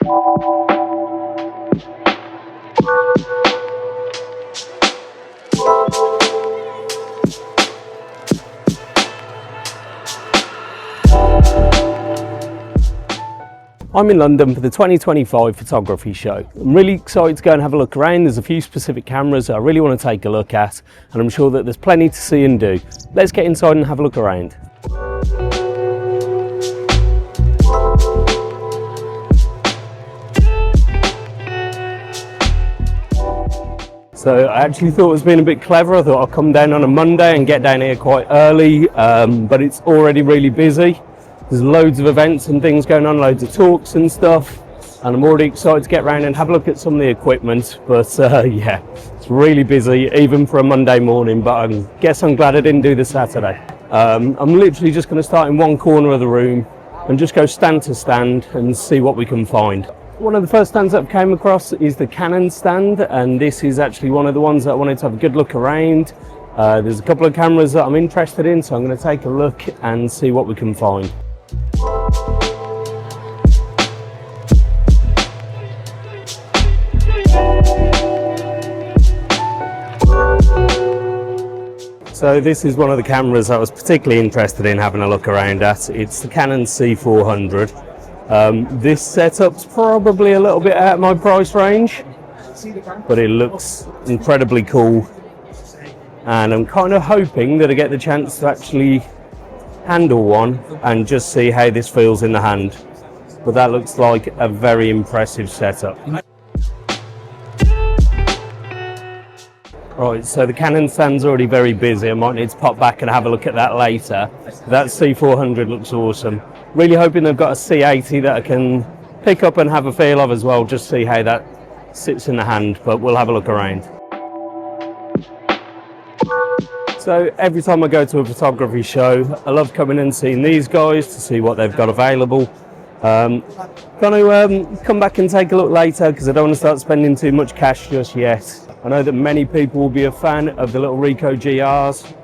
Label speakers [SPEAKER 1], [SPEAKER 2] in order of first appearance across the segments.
[SPEAKER 1] I'm in London for the 2025 photography show. I'm really excited to go and have a look around. There's a few specific cameras that I really want to take a look at, and I'm sure that there's plenty to see and do. Let's get inside and have a look around. So I actually thought it was being a bit clever. I thought I'd come down on a Monday and get down here quite early, but it's already really busy. There's loads of events and things going on, loads of talks and stuff, and I'm already excited to get around and have a look at some of the equipment. But yeah, it's really busy even for a Monday morning, but I guess I'm glad I didn't do the Saturday. I'm literally just going to start in one corner of the room and just go stand to stand and see what we can find. One of the first stands that I've came across is the Canon stand, and this is actually one of the ones that I wanted to have a good look around. There's a couple of cameras that I'm interested in, so I'm going to take a look and see what we can find. So this is one of the cameras I was particularly interested in having a look around at. It's the Canon C400. This setup's probably a little bit out of my price range, but it looks incredibly cool. And I'm kind of hoping that I get the chance to actually handle one and just see how this feels in the hand. But that looks like a very impressive setup. Right, so the Canon stand's already very busy. I might need to pop back and have a look at that later. That C400 looks awesome. Really hoping they've got a C80 that I can pick up and have a feel of as well, just see how that sits in the hand, but we'll have a look around. So every time I go to a photography show, I love coming and seeing these guys to see what they've got available. Going to come back and take a look later because I don't want to start spending too much cash just yet. I know that many people will be a fan of the little Ricoh GRs,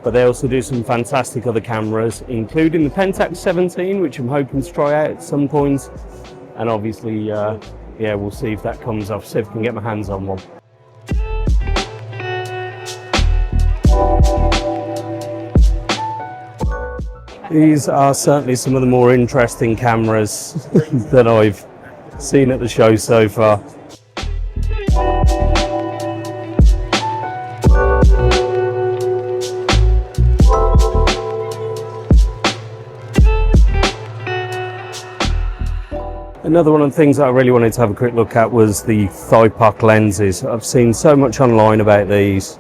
[SPEAKER 1] but they also do some fantastic other cameras, including the Pentax 17, which I'm hoping to try out at some point. And obviously, yeah, we'll see if that comes off, see if I can get my hands on one. These are certainly some of the more interesting cameras that I've seen at the show so far. Another one of the things that I really wanted to have a quick look at was the thigh-pock lenses. I've seen so much online about these.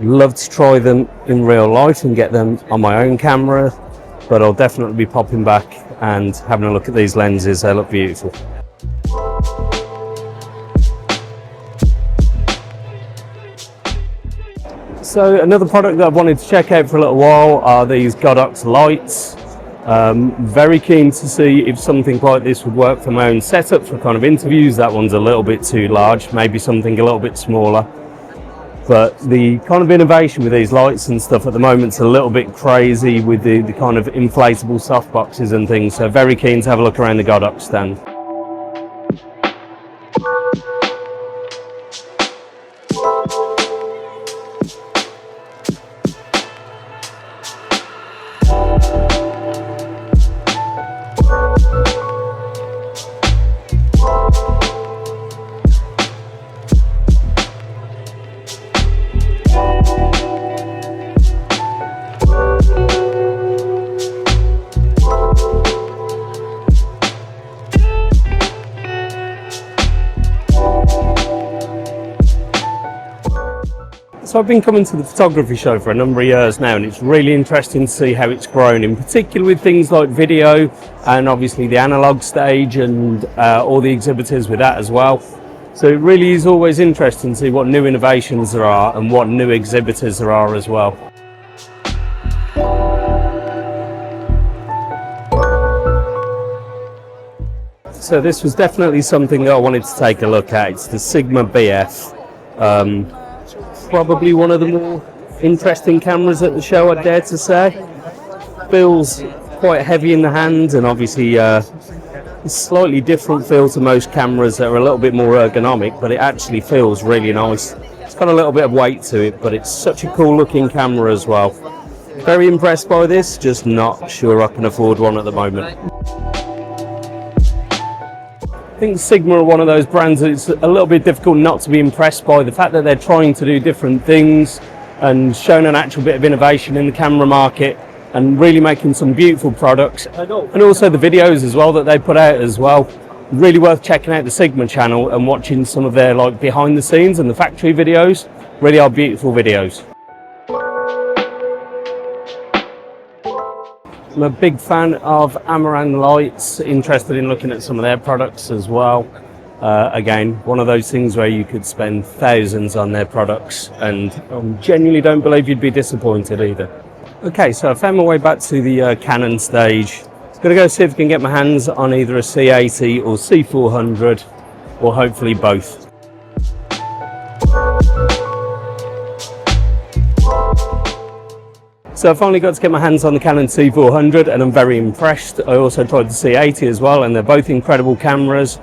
[SPEAKER 1] Love to try them in real life and get them on my own camera, but I'll definitely be popping back and having a look at these lenses. They look beautiful. So another product that I've wanted to check out for a little while are these Godox lights. Very keen to see if something like this would work for my own setup for kind of interviews. That one's a little bit too large, maybe something a little bit smaller. But the kind of innovation with these lights and stuff at the moment is a little bit crazy with the kind of inflatable softboxes and things. So very keen to have a look around the Godox stand. So I've been coming to the photography show for a number of years now, and it's really interesting to see how it's grown, in particular with things like video and obviously the analog stage and all the exhibitors with that as well. So it really is always interesting to see what new innovations there are and what new exhibitors there are as well. So this was definitely something that I wanted to take a look at. It's the Sigma BF. Probably one of the more interesting cameras at the show, I dare to say. Feels quite heavy in the hand, and obviously It's a slightly different feel to most cameras that are a little bit more ergonomic, but it actually feels really nice. It's got a little bit of weight to it, but it's such a cool looking camera as well. Very impressed by this, just not sure I can afford one at the moment. I think Sigma are one of those brands that it's a little bit difficult not to be impressed by. The fact that they're trying to do different things and showing an actual bit of innovation in the camera market and really making some beautiful products, and also the videos as well that they put out as well. Really worth checking out the Sigma channel and watching some of their like behind the scenes and the factory videos. Really are beautiful videos. I'm a big fan of Amaran lights, interested in looking at some of their products as well. Again, one of those things where you could spend thousands on their products and genuinely don't believe you'd be disappointed either. Okay, so I found my way back to the Canon stage. I'm going to go see if I can get my hands on either a C80 or C400, or hopefully both. So I finally got to get my hands on the Canon C400 and I'm very impressed. I also tried the C80 as well, and they're both incredible cameras.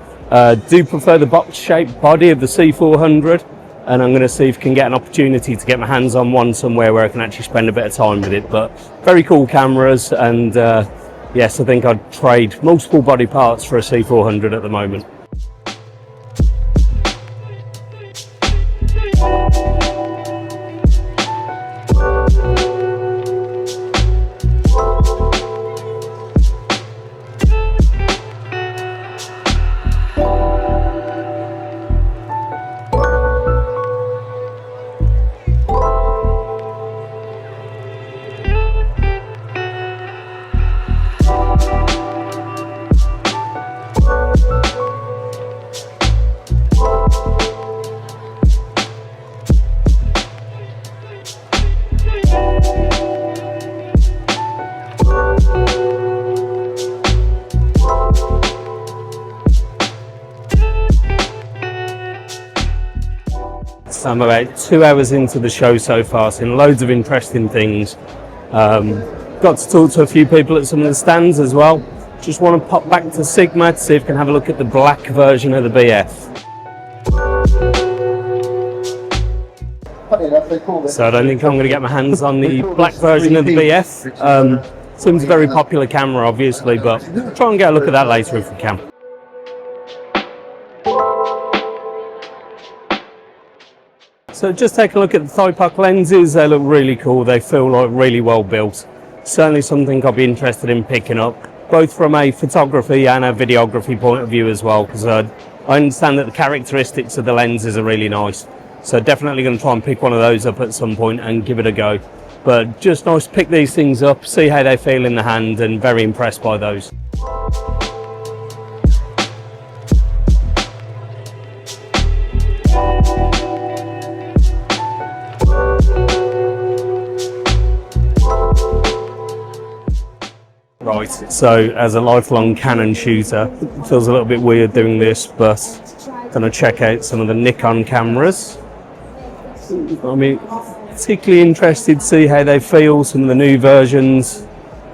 [SPEAKER 1] Do prefer the box-shaped body of the C400, and I'm going to see if I can get an opportunity to get my hands on one somewhere where I can actually spend a bit of time with it. But very cool cameras, and yes, I think I'd trade multiple body parts for a C400 at the moment. So I'm about 2 hours into the show so far, seen loads of interesting things. Got to talk to a few people at some of the stands as well. Just want to pop back to Sigma to see if I can have a look at the black version of the BF. So I don't think I'm going to get my hands on the black version of the BF. Seems a very popular camera obviously, but try and get a look at that later if we can. So just take a look at the thigh puck lenses. They look really cool. They feel like really well built. Certainly something I'll be interested in picking up, both from a photography and a videography point of view as well, because I understand that the characteristics of the lenses are really nice. So definitely going to try and pick one of those up at some point and give it a go. But just nice to pick these things up, see how they feel in the hand, and very impressed by those. Right, so as a lifelong Canon shooter, it feels a little bit weird doing this, but I'm going to check out some of the Nikon cameras. I mean, particularly interested to see how they feel, some of the new versions,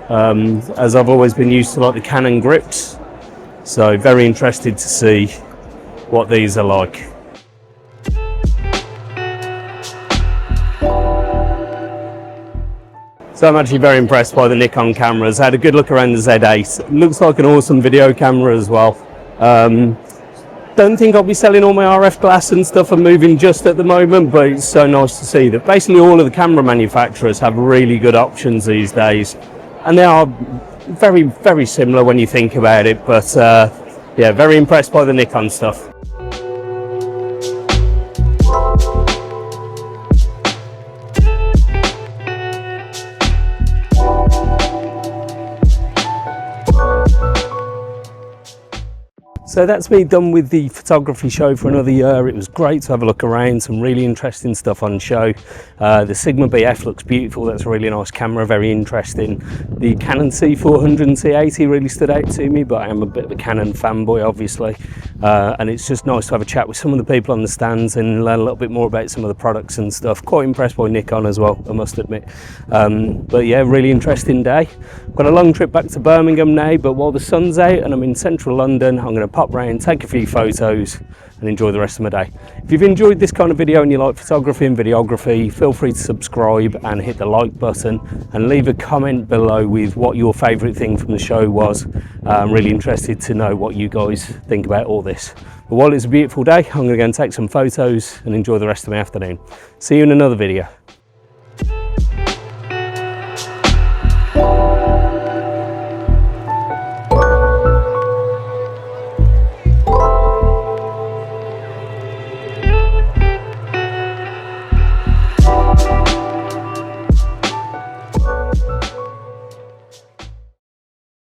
[SPEAKER 1] as I've always been used to like the Canon grips. So very interested to see what these are like. So I'm actually very impressed by the Nikon cameras. I had a good look around the Z8. It looks like an awesome video camera as well. Don't think I'll be selling all my RF glass and stuff and moving just at the moment, but it's so nice to see that basically all of the camera manufacturers have really good options these days. And they are very, very similar when you think about it, but yeah, very impressed by the Nikon stuff. So that's me done with the photography show for another year. It was great to have a look around, some really interesting stuff on show. The Sigma BF looks beautiful, that's a really nice camera, very interesting. The Canon C400 and C80 really stood out to me, but I am a bit of a Canon fanboy obviously. and it's just nice to have a chat with some of the people on the stands and learn a little bit more about some of the products and stuff. Quite impressed by Nikon as well, I must admit. But yeah, really interesting day. Got a long trip back to Birmingham now, but while the sun's out and I'm in central London, I'm going to pop round, take a few photos and enjoy the rest of my day. If you've enjoyed this kind of video and you like photography and videography, feel free to subscribe and hit the like button and leave a comment below with what your favourite thing from the show was. I'm really interested to know what you guys think about all this. But while it's a beautiful day, I'm going to go and take some photos and enjoy the rest of my afternoon. See you in another video.